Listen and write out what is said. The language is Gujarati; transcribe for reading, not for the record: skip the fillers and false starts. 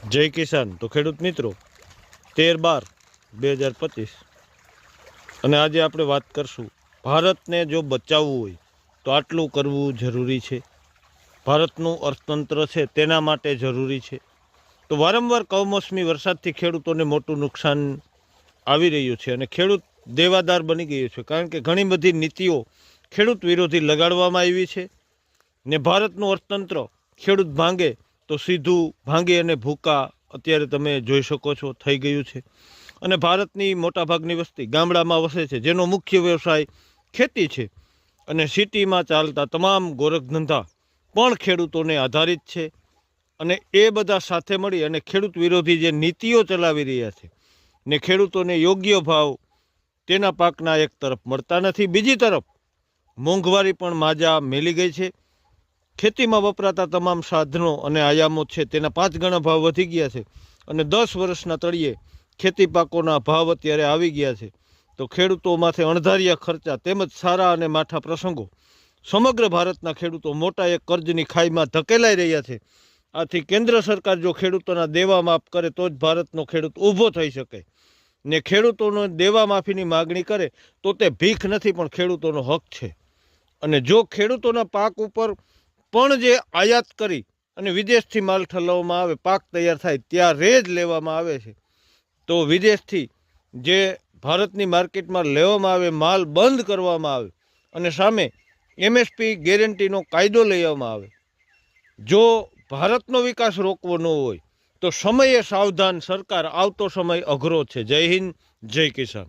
જય કિસાન. તો ખેડૂત મિત્રો 13/12/2025 અને આજે આપણે વાત કરશું ભારતને જો બચાવવું હોય તો આટલું કરવું જરૂરી છે. ભારતનું અર્થતંત્ર છે તેના માટે જરૂરી છે. તો વારંવાર કમોસમી વરસાદથી ખેડૂતોને મોટું નુકસાન આવી રહ્યું છે અને ખેડૂત દેવાદાર બની ગયો છે, કારણ કે ઘણી બધી નીતિઓ ખેડૂત વિરોધી લગાડવામાં આવી છે ને ભારતનું અર્થતંત્ર ખેડૂત ભાંગે તો સીધું ભાંગે અને ભૂકા અત્યારે તમે જોઈ શકો છો થઈ ગયું છે. અને ભારતની મોટાભાગની વસ્તી ગામડામાં વસે છે, જેનો મુખ્ય વ્યવસાય ખેતી છે, અને સિટીમાં ચાલતા તમામ ગોરખધંધા પણ ખેડૂતોને આધારિત છે. અને એ બધા સાથે મળી અને ખેડૂત વિરોધી જે નીતિઓ ચલાવી રહ્યા છે ને ખેડૂતોને યોગ્ય ભાવ તેના પાકના એક તરફ મળતા નથી, બીજી તરફ મોંઘવારી પણ માજા મેલી ગઈ છે. ખેતીમાં વપરાતા તમામ સાધનો અને આયામો છે તેના 5 ગણા ભાવ વધી ગયા છે અને 10 વર્ષના તળિયે ખેતી પાકોના ભાવ અત્યારે આવી ગયા છે. તો ખેડૂતો માથે અણધાર્યા ખર્ચા તેમજ સારા અને માઠા પ્રસંગો સમગ્ર ભારતના ખેડૂતો મોટા એક કર્જની ખાઈમાં ધકેલાઈ રહ્યા છે. આથી કેન્દ્ર સરકાર જો ખેડૂતોના દેવા માફ કરે તો જ ભારતનો ખેડૂત ઊભો થઈ શકે ને ખેડૂતોનો દેવા માફીની માગણી કરે તો તે ભીખ નથી પણ ખેડૂતોનો હક છે. અને જો ખેડૂતોના પાક ઉપર પણ જે આયાત કરી અને વિદેશથી માલ ઠલવવામાં આવે, પાક તૈયાર થાય ત્યારે જ લેવામાં આવે છે, તો વિદેશથી જે ભારતની માર્કેટમાં લેવામાં આવે માલ બંધ કરવામાં આવે અને સામે MSP ગેરંટીનો કાયદો લેવામાં આવે. જો ભારતનો વિકાસ રોકવો ન હોય તો સમયે સાવધાન સરકાર, આવતો સમય અઘરો છે. જય હિન્દ, જય કિસાન.